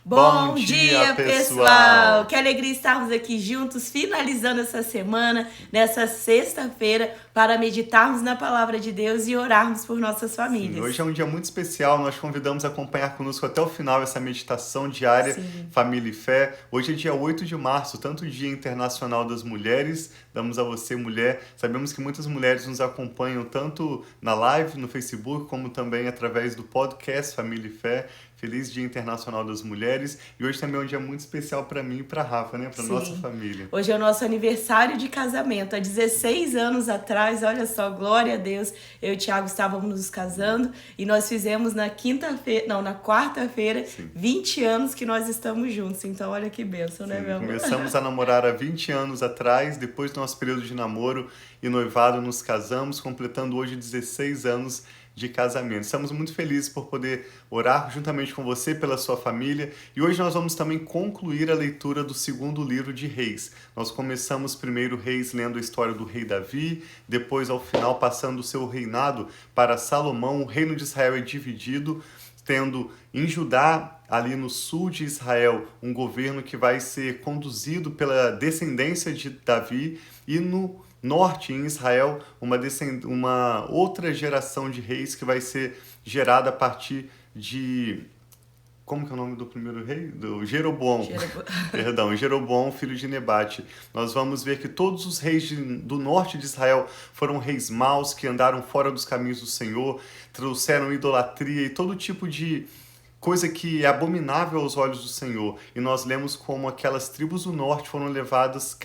Bom dia, pessoal! Que alegria estarmos aqui juntos, finalizando essa semana, nessa sexta-feira, para meditarmos na palavra de Deus e orarmos por nossas famílias. Sim, hoje é um dia muito especial, nós convidamos a acompanhar conosco até o final essa meditação diária, Sim. Família e Fé. Hoje é dia 8 de março, tanto o Dia Internacional das Mulheres, damos a você, mulher. Sabemos que muitas mulheres nos acompanham tanto na live, no Facebook, como também através do podcast Família e Fé. Feliz Dia Internacional das Mulheres. E hoje também é um dia muito especial para mim e para a Rafa, né? Para nossa família. Hoje é o nosso aniversário de casamento. Há 16 anos atrás, olha só, glória a Deus, eu e o Thiago estávamos nos casando e nós fizemos na quarta-feira, 20 anos que nós estamos juntos. Então, olha que bênção, né, meu amor? Começamos a namorar há 20 anos atrás, depois do nosso período de namoro e noivado, nos casamos, completando hoje 16 anos de casamento. Estamos muito felizes por poder orar juntamente com você, pela sua família, e hoje nós vamos também concluir a leitura do segundo livro de Reis. Nós começamos primeiro Reis lendo a história do rei Davi, depois ao final passando o seu reinado para Salomão. O reino de Israel é dividido, tendo em Judá, ali no sul de Israel, um governo que vai ser conduzido pela descendência de Davi, e no norte, em Israel, uma outra geração de reis que vai ser gerada a partir de... Como que é o nome do primeiro rei? Do Jeroboão. Perdão, Jeroboão, filho de Nebate. Nós vamos ver que todos os reis do norte de Israel foram reis maus, que andaram fora dos caminhos do Senhor, trouxeram idolatria e todo tipo de coisa que é abominável aos olhos do Senhor. E nós lemos como aquelas tribos do norte foram levadas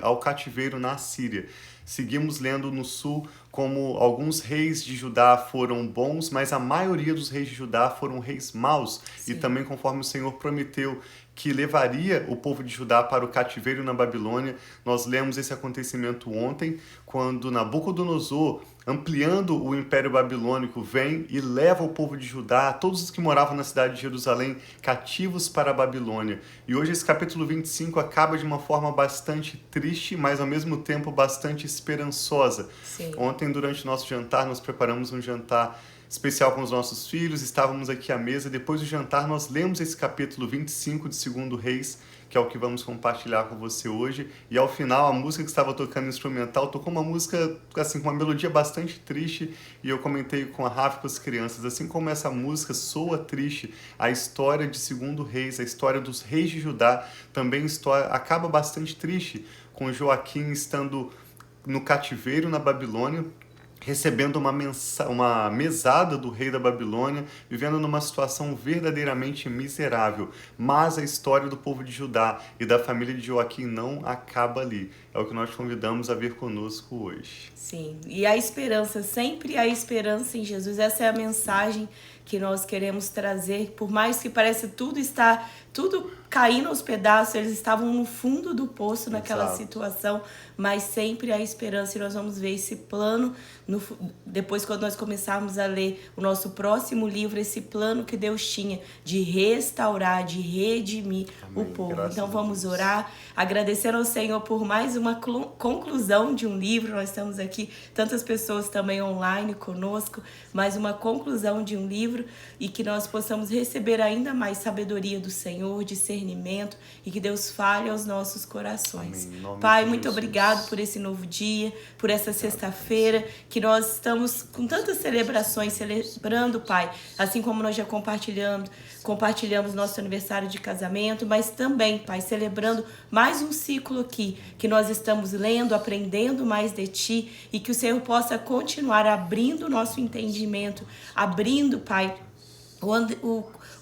ao cativeiro na Síria. Seguimos lendo no sul como alguns reis de Judá foram bons, mas a maioria dos reis de Judá foram reis maus. Sim. E também conforme o Senhor prometeu que levaria o povo de Judá para o cativeiro na Babilônia. Nós lemos esse acontecimento ontem, quando Nabucodonosor, ampliando o Império Babilônico, vem e leva o povo de Judá, todos os que moravam na cidade de Jerusalém, cativos para a Babilônia. E hoje esse capítulo 25 acaba de uma forma bastante triste, mas ao mesmo tempo bastante esperançosa. Sim. Ontem, durante o nosso jantar, nós preparamos um jantar especial com os nossos filhos, estávamos aqui à mesa. Depois do jantar, nós lemos esse capítulo 25 de 2 Reis, que é o que vamos compartilhar com você hoje. E ao final, a música que estava tocando instrumental tocou uma música assim, com uma melodia bastante triste, e eu comentei com a Rafa e com as crianças, assim como essa música soa triste, a história de 2 Reis, a história dos reis de Judá, também acaba bastante triste, com Joaquim estando no cativeiro na Babilônia, recebendo uma mesada do rei da Babilônia, vivendo numa situação verdadeiramente miserável. Mas a história do povo de Judá e da família de Joaquim não acaba ali. É o que nós convidamos a ver conosco hoje. Sim, e a esperança, sempre a esperança em Jesus. Essa é a mensagem que nós queremos trazer. Por mais que pareça tudo caindo aos pedaços, eles estavam no fundo do poço naquela situação, mas sempre há esperança. E nós vamos ver esse plano, depois quando nós começarmos a ler o nosso próximo livro, esse plano que Deus tinha de restaurar, de redimir o povo. Então vamos orar, agradecendo ao Senhor por mais uma conclusão de um livro. Nós estamos aqui, tantas pessoas também online conosco, mais uma conclusão de um livro, e que nós possamos receber ainda mais sabedoria do Senhor, discernimento, e que Deus fale aos nossos corações. Pai, muito obrigado por esse novo dia, por essa sexta-feira, que nós estamos com tantas celebrações, celebrando, Pai, assim como nós já compartilhamos nosso aniversário de casamento, mas também, Pai, celebrando mais um ciclo aqui, que nós estamos lendo, aprendendo mais de Ti, e que o Senhor possa continuar abrindo o nosso entendimento, abrindo, Pai,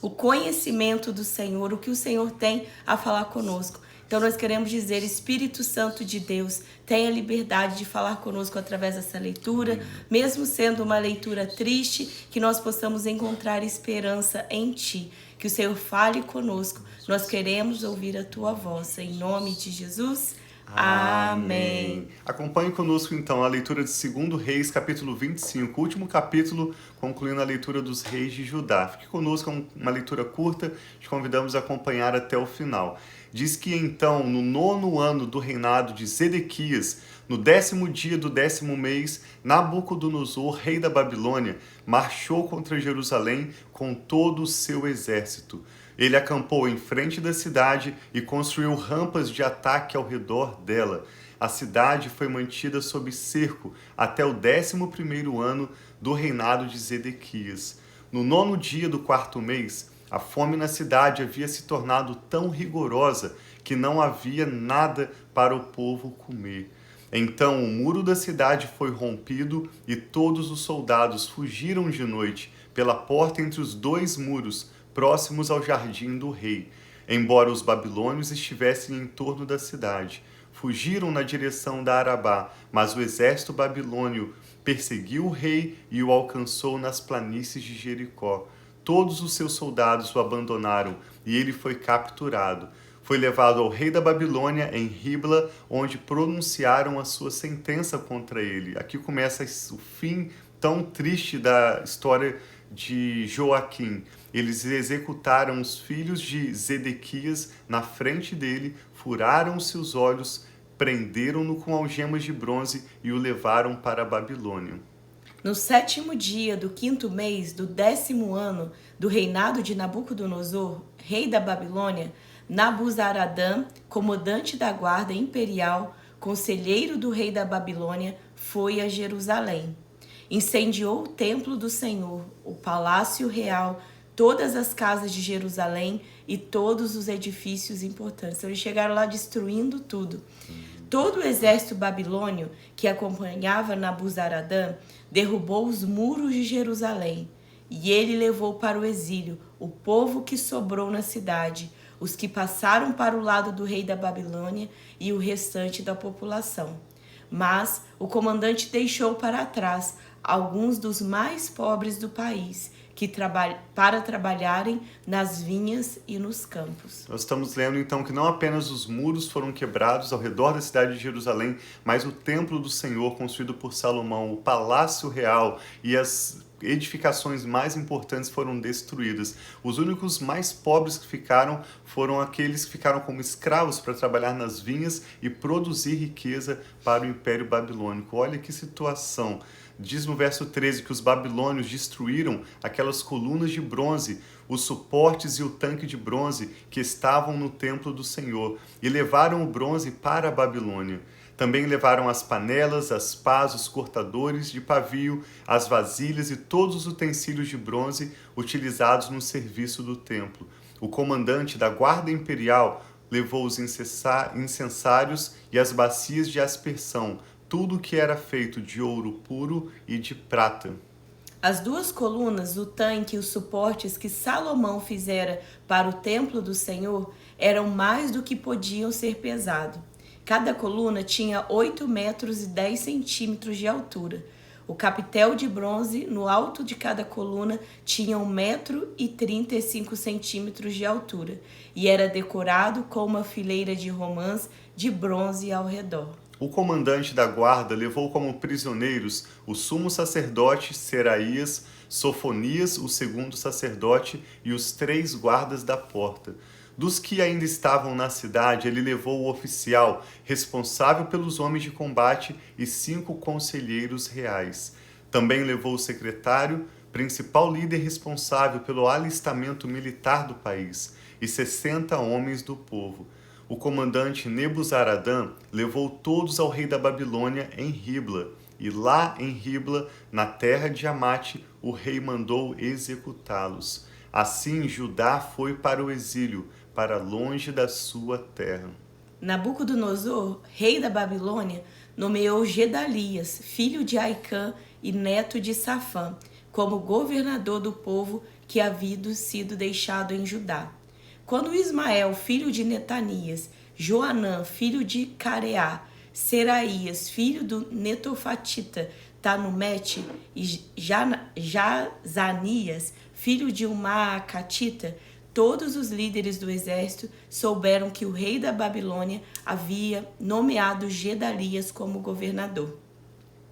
o conhecimento do Senhor, o que o Senhor tem a falar conosco. Então nós queremos dizer, Espírito Santo de Deus, tenha liberdade de falar conosco através dessa leitura, mesmo sendo uma leitura triste, que nós possamos encontrar esperança em Ti. Que o Senhor fale conosco, nós queremos ouvir a Tua voz, em nome de Jesus. Amém. Acompanhe conosco então a leitura de 2 Reis, capítulo 25, o último capítulo, concluindo a leitura dos reis de Judá. Fique conosco, é uma leitura curta, te convidamos a acompanhar até o final. Diz que então, no 9º ano do reinado de Zedequias, no 10º dia do 10º mês, Nabucodonosor, rei da Babilônia, marchou contra Jerusalém com todo o seu exército. Ele acampou em frente da cidade e construiu rampas de ataque ao redor dela. A cidade foi mantida sob cerco até o 11º ano do reinado de Zedequias. No 9º dia do 4º mês, a fome na cidade havia se tornado tão rigorosa que não havia nada para o povo comer. Então o muro da cidade foi rompido e todos os soldados fugiram de noite pela porta entre os 2 muros, próximos ao jardim do rei, embora os babilônios estivessem em torno da cidade. Fugiram na direção da Arabá, mas o exército babilônio perseguiu o rei e o alcançou nas planícies de Jericó. Todos os seus soldados o abandonaram e ele foi capturado. Foi levado ao rei da Babilônia em Ribla, onde pronunciaram a sua sentença contra ele. Aqui começa o fim tão triste da história de Joaquim. Eles executaram os filhos de Zedequias na frente dele, furaram seus olhos, prenderam-no com algemas de bronze e o levaram para a Babilônia. No 7º dia do 5º mês do 10º ano do reinado de Nabucodonosor, rei da Babilônia, Nabuzaradã, comandante da guarda imperial, conselheiro do rei da Babilônia, foi a Jerusalém. Incendiou o templo do Senhor, o palácio real, todas as casas de Jerusalém e todos os edifícios importantes. Então, eles chegaram lá destruindo tudo. Todo o exército babilônio que acompanhava Nabuzaradã derrubou os muros de Jerusalém, e ele levou para o exílio o povo que sobrou na cidade, os que passaram para o lado do rei da Babilônia e o restante da população. Mas o comandante deixou para trás alguns dos mais pobres do país, para trabalharem nas vinhas e nos campos. Nós estamos lendo então que não apenas os muros foram quebrados ao redor da cidade de Jerusalém, mas o templo do Senhor construído por Salomão, o palácio real e as edificações mais importantes foram destruídas. Os únicos mais pobres que ficaram foram aqueles que ficaram como escravos para trabalhar nas vinhas e produzir riqueza para o Império Babilônico. Olha que situação! Diz no verso 13 que os babilônios destruíram aquelas colunas de bronze, os suportes e o tanque de bronze que estavam no templo do Senhor, e levaram o bronze para a Babilônia. Também levaram as panelas, as pás, os cortadores de pavio, as vasilhas e todos os utensílios de bronze utilizados no serviço do templo. O comandante da guarda imperial levou os incensários e as bacias de aspersão, tudo que era feito de ouro puro e de prata. As 2 colunas, o tanque e os suportes que Salomão fizera para o templo do Senhor eram mais do que podiam ser pesados. Cada coluna tinha 8 metros e 10 centímetros de altura. O capitel de bronze no alto de cada coluna tinha 1 metro e 35 centímetros de altura e era decorado com uma fileira de romãs de bronze ao redor. O comandante da guarda levou como prisioneiros o sumo sacerdote Seraías, Sofonias, o segundo sacerdote, e os 3 guardas da porta. Dos que ainda estavam na cidade, ele levou o oficial responsável pelos homens de combate e 5 conselheiros reais. Também levou o secretário, principal líder responsável pelo alistamento militar do país, e 60 homens do povo. O comandante Nebuzaradã levou todos ao rei da Babilônia em Ribla, e lá em Ribla, na terra de Amate, o rei mandou executá-los. Assim Judá foi para o exílio, para longe da sua terra. Nabucodonosor, rei da Babilônia, nomeou Gedalias, filho de Aicã e neto de Safã, como governador do povo que havia sido deixado em Judá. Quando Ismael, filho de Netanias, Joanã, filho de Careá, Seraías, filho do Netofatita, Tanumete, e Jazanias, filho de Maacatita, todos os líderes do exército souberam que o rei da Babilônia havia nomeado Gedalias como governador.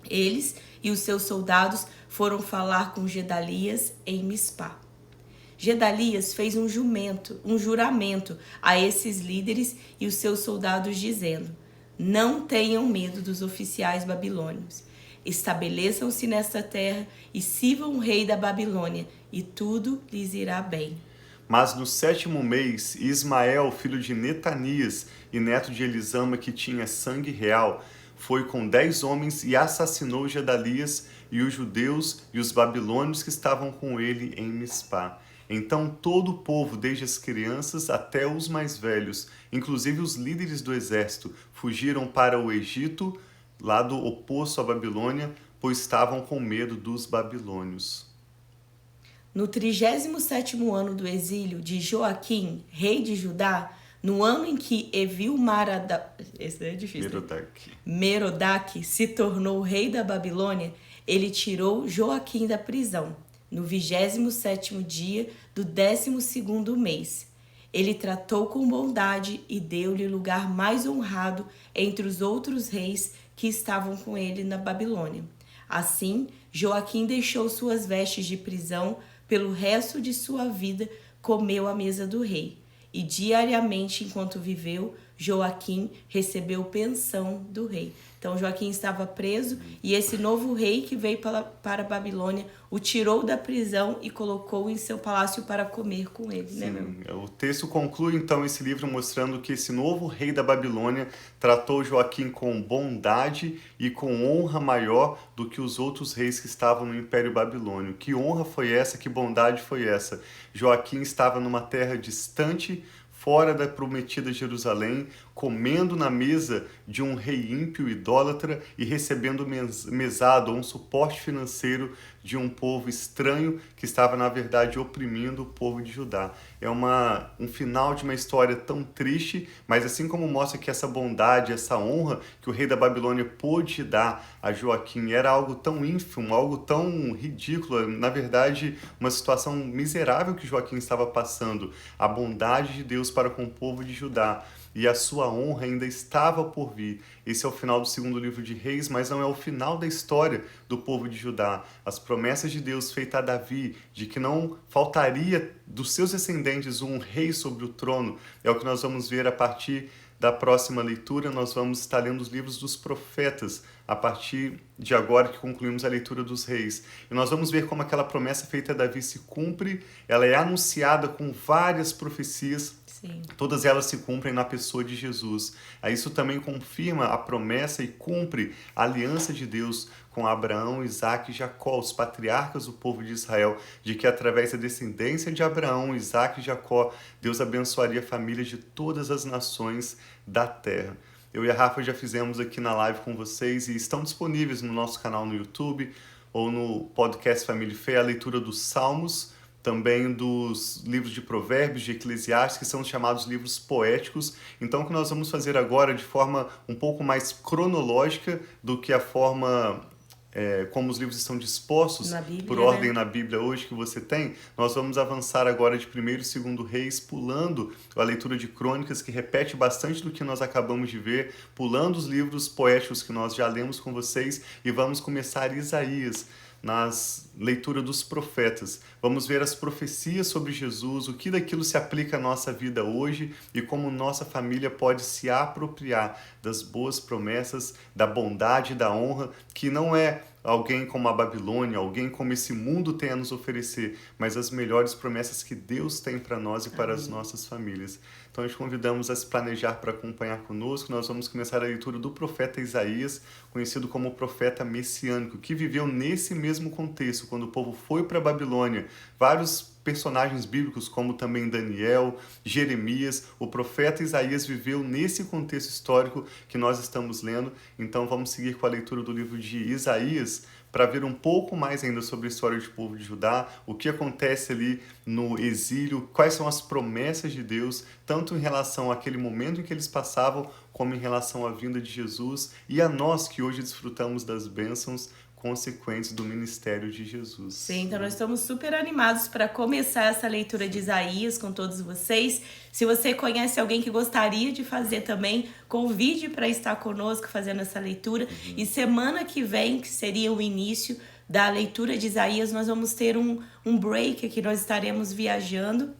Eles e os seus soldados foram falar com Gedalias em Mispá. Gedalias fez um juramento a esses líderes e os seus soldados, dizendo: não tenham medo dos oficiais babilônios. Estabeleçam-se nesta terra e sirvam o rei da Babilônia, e tudo lhes irá bem. Mas no 7º mês, Ismael, filho de Netanias e neto de Elisama, que tinha sangue real, foi com 10 homens e assassinou Gedalias e os judeus e os babilônios que estavam com ele em Mispá. Então todo o povo, desde as crianças até os mais velhos, inclusive os líderes do exército, fugiram para o Egito, lado oposto à Babilônia, pois estavam com medo dos babilônios. No 37º ano do exílio de Joaquim, rei de Judá, no ano em que Merodach se tornou rei da Babilônia, ele tirou Joaquim da prisão, no 27º dia do 12º mês. Ele tratou com bondade e deu-lhe lugar mais honrado entre os outros reis que estavam com ele na Babilônia. Assim, Joaquim deixou suas vestes de prisão, pelo resto de sua vida comeu à mesa do rei. E diariamente, enquanto viveu, Joaquim recebeu pensão do rei. Então Joaquim estava preso e esse novo rei que veio para a Babilônia o tirou da prisão e colocou em seu palácio para comer com ele. Sim, né, o texto conclui então esse livro mostrando que esse novo rei da Babilônia tratou Joaquim com bondade e com honra maior do que os outros reis que estavam no Império Babilônio. Que honra foi essa? Que bondade foi essa? Joaquim estava numa terra distante, fora da prometida Jerusalém, comendo na mesa de um rei ímpio, idólatra, e recebendo mesada, um suporte financeiro de um povo estranho que estava, na verdade, oprimindo o povo de Judá. É um final de uma história tão triste, mas assim como mostra que essa bondade, essa honra que o rei da Babilônia pôde dar a Joaquim era algo tão ínfimo, algo tão ridículo, na verdade, uma situação miserável que Joaquim estava passando. A bondade de Deus para com o povo de Judá e a sua honra ainda estava por vir. Esse é o final do 2º livro de Reis, mas não é o final da história do povo de Judá. As promessas de Deus feitas a Davi, de que não faltaria dos seus descendentes um rei sobre o trono, é o que nós vamos ver a partir da próxima leitura. Nós vamos estar lendo os livros dos profetas, a partir de agora que concluímos a leitura dos reis. E nós vamos ver como aquela promessa feita a Davi se cumpre, ela é anunciada com várias profecias. Sim. Todas elas se cumprem na pessoa de Jesus. Isso também confirma a promessa e cumpre a aliança de Deus com Abraão, Isaque e Jacó, os patriarcas do povo de Israel, de que através da descendência de Abraão, Isaque e Jacó, Deus abençoaria famílias de todas as nações da terra. Eu e a Rafa já fizemos aqui na live com vocês e estão disponíveis no nosso canal no YouTube ou no podcast Família e Fé a leitura dos Salmos, também dos livros de Provérbios, de Eclesiastes, que são chamados livros poéticos. Então, o que nós vamos fazer agora de forma um pouco mais cronológica do que a forma como os livros estão dispostos Bíblia, por ordem na Bíblia hoje que você tem, nós vamos avançar agora de 1º e 2º Reis, pulando a leitura de Crônicas, que repete bastante do que nós acabamos de ver, pulando os livros poéticos que nós já lemos com vocês, e vamos começar Isaías, nas leitura dos profetas. Vamos ver as profecias sobre Jesus, o que daquilo se aplica à nossa vida hoje e como nossa família pode se apropriar das boas promessas, da bondade e da honra, que não é alguém como a Babilônia, alguém como esse mundo tem a nos oferecer, mas as melhores promessas que Deus tem para nós e para as nossas famílias. Então, nós convidamos a se planejar para acompanhar conosco. Nós vamos começar a leitura do profeta Isaías, conhecido como profeta messiânico, que viveu nesse mesmo contexto, quando o povo foi para a Babilônia. Vários personagens bíblicos, como também Daniel, Jeremias, o profeta Isaías viveu nesse contexto histórico que nós estamos lendo. Então, vamos seguir com a leitura do livro de Isaías, para ver um pouco mais ainda sobre a história do povo de Judá, o que acontece ali no exílio, quais são as promessas de Deus, tanto em relação àquele momento em que eles passavam, como em relação à vinda de Jesus e a nós que hoje desfrutamos das bênçãos consequentes do ministério de Jesus. Sim, então nós estamos super animados para começar essa leitura de Isaías com todos vocês. Se você conhece alguém que gostaria de fazer também, convide para estar conosco fazendo essa leitura. E semana que vem, que seria o início da leitura de Isaías, nós vamos ter um break aqui, nós estaremos viajando.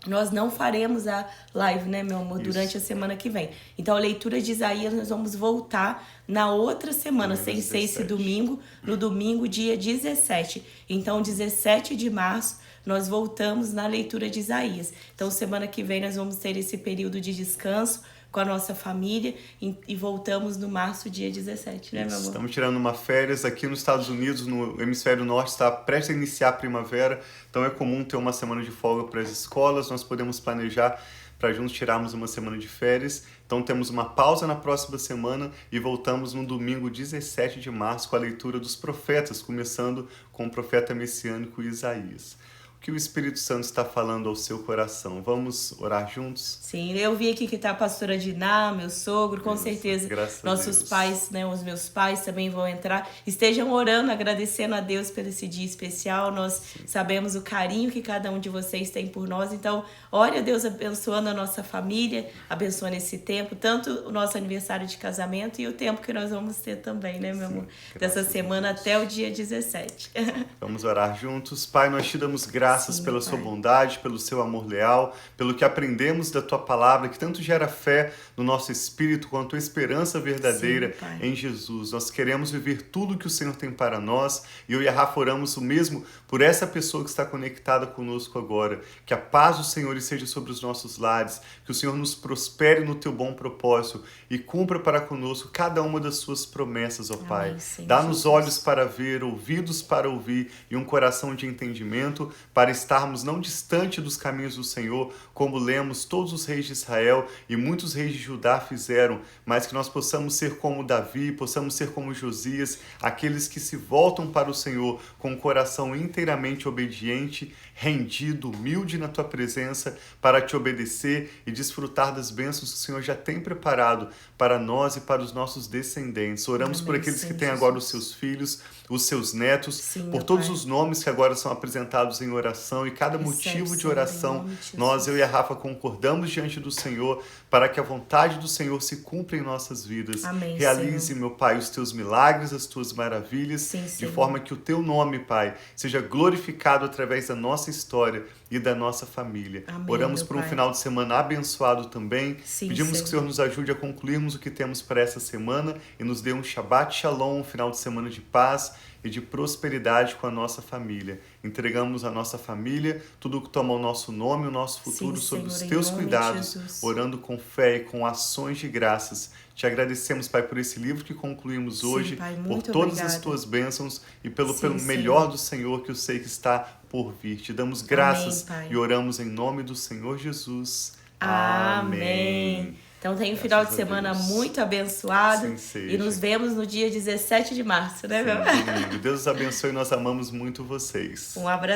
Nós não faremos a live, né, meu amor, durante a semana que vem. Então, a leitura de Isaías, nós vamos voltar na outra semana, sem ser esse domingo, no domingo, dia 17. Então, 17 de março, nós voltamos na leitura de Isaías. Então, semana que vem nós vamos ter esse período de descanso com a nossa família e voltamos no março, dia 17, né, meu amor? Estamos tirando uma férias aqui nos Estados Unidos, no hemisfério norte, está prestes a iniciar a primavera, então é comum ter uma semana de folga para as escolas, nós podemos planejar para juntos tirarmos uma semana de férias. Então temos uma pausa na próxima semana e voltamos no domingo 17 de março com a leitura dos profetas, começando com o profeta messiânico Isaías. Que o Espírito Santo está falando ao seu coração. Vamos orar juntos? Sim, eu vi aqui que está a pastora Diná, meu sogro, com certeza. Nossos pais, né, os meus pais também vão entrar. Estejam orando, agradecendo a Deus por esse dia especial. Nós sabemos o carinho que cada um de vocês tem por nós. Então, ore a Deus abençoando a nossa família, abençoando esse tempo, tanto o nosso aniversário de casamento e o tempo que nós vamos ter também, né, meu amor? Dessa semana até o dia 17. Vamos orar juntos. Pai, nós te damos graças pela sua bondade, pelo seu amor leal, pelo que aprendemos da tua palavra, que tanto gera fé no nosso espírito quanto esperança verdadeira em Jesus. Nós queremos viver tudo que o Senhor tem para nós e eu e a Rafa oramos o mesmo por essa pessoa que está conectada conosco agora. Que a paz do Senhor esteja sobre os nossos lares, que o Senhor nos prospere no teu bom propósito e cumpra para conosco cada uma das suas promessas, ó Pai. Dá-nos olhos para ver, ouvidos para ouvir e um coração de entendimento para estarmos não distante dos caminhos do Senhor, como lemos todos os reis de Israel e muitos reis de Judá fizeram, mas que nós possamos ser como Davi, possamos ser como Josias, aqueles que se voltam para o Senhor com o coração inteiramente obediente, rendido, humilde na tua presença, para te obedecer e desfrutar das bênçãos que o Senhor já tem preparado para nós e para os nossos descendentes. Oramos por aqueles que têm agora os seus filhos, os seus netos, por todos os nomes que agora são apresentados em oração e cada motivo de oração, nós, eu e a Rafa, concordamos diante do Senhor para que a vontade do Senhor se cumpra em nossas vidas. Realize, meu Pai, os teus milagres, as tuas maravilhas, de forma que o teu nome, Pai, seja glorificado através da nossa história e da nossa família. Oramos por um final de semana abençoado também. Pedimos que o Senhor nos ajude a concluirmos o que temos para essa semana e nos dê um Shabbat Shalom, um final de semana de paz e de prosperidade com a nossa família. Entregamos a nossa família, tudo que toma o nosso nome, o nosso futuro, sob os teus cuidados, orando com fé e com ações de graças. Te agradecemos, Pai, por esse livro que concluímos hoje, Pai, por todas as tuas bênçãos e pelo melhor do Senhor que eu sei que está por vir. Te damos graças e oramos em nome do Senhor Jesus. Amém. Então tem um final de semana muito abençoado e nos vemos no dia 17 de março, né, meu? Deus os abençoe e nós amamos muito vocês. Um abraço.